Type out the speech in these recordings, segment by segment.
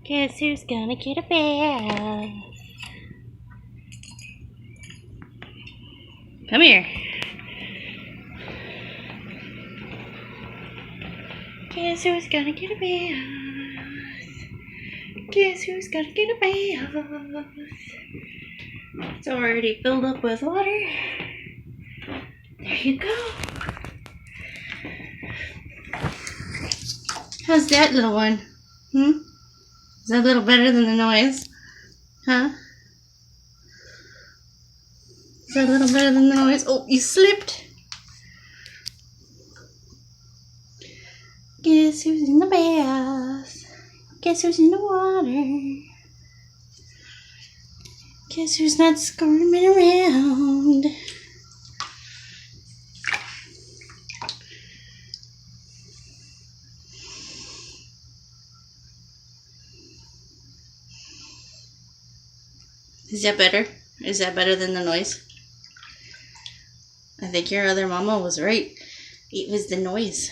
Guess who's gonna get a bath? Come here. Guess who's gonna get a bath? Guess who's gonna get a bath? It's already filled up with water. There you go. How's that, little one? Is that a little better than the noise? Huh? Is that a little better than the noise? Oh, you slipped. Guess who's in the bath? Guess who's in the water? Guess who's not squirming around? Is that better? Is that better than the noise? I think your other mama was right. It was the noise.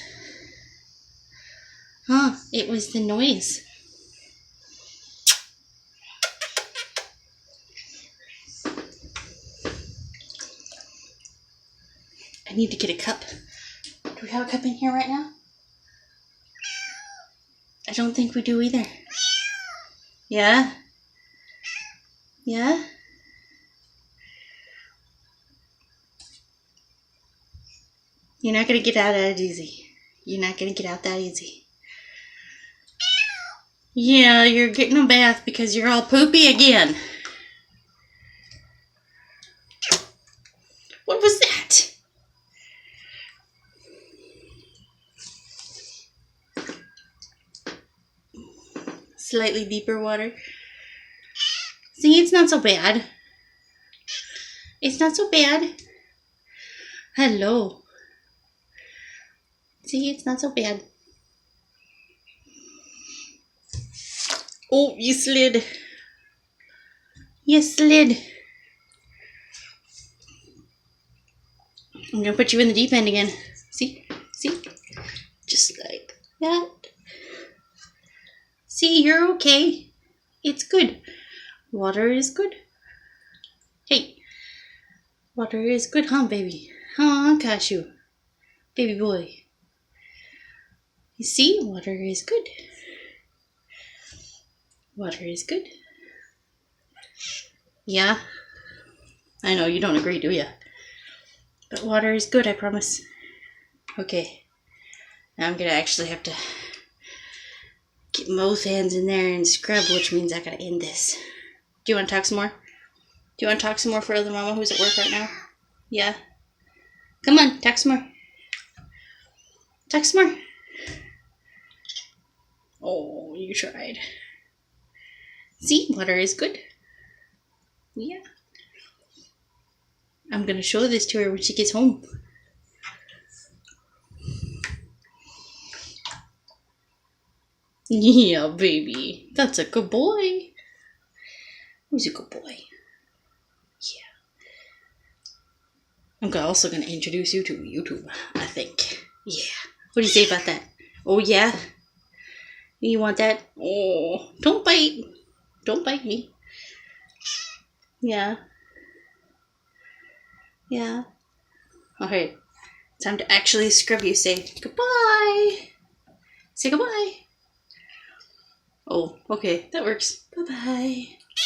Huh? It was the noise. I need to get a cup. Do we have a cup in here right now? I don't think we do either. Yeah? Yeah? You're not going to get out that easy. You're not going to get out that easy. Yeah, you're getting a bath because you're all poopy again. What was that? Slightly deeper water. See, it's not so bad. It's not so bad. Hello. See, it's not so bad. Oh, you slid. You slid. I'm going to put you in the deep end again. See? See? Just like that. See, you're okay. It's good. Water is good. Hey. Water is good, huh, baby? Huh, Cashew? Baby boy. You see, water is good. Water is good. Yeah. I know, you don't agree, do ya? But water is good, I promise. Okay. Now I'm gonna actually have to get both hands in there and scrub, which means I gotta end this. Do you want to talk some more? Do you want to talk some more for other mama who's at work right now? Yeah? Come on, talk some more. Talk some more. Oh, you tried. See, water is good. Yeah. I'm going to show this to her when she gets home. Yeah, baby. That's a good boy. Who's a good boy? Yeah. I'm also going to introduce you to YouTube, I think. Yeah. What do you say about that? Oh, yeah? You want that? Oh, don't bite. Don't bite me. Yeah. Yeah. Alright. Time to actually scrub you. Say goodbye. Say goodbye. Oh, okay. That works. Bye-bye.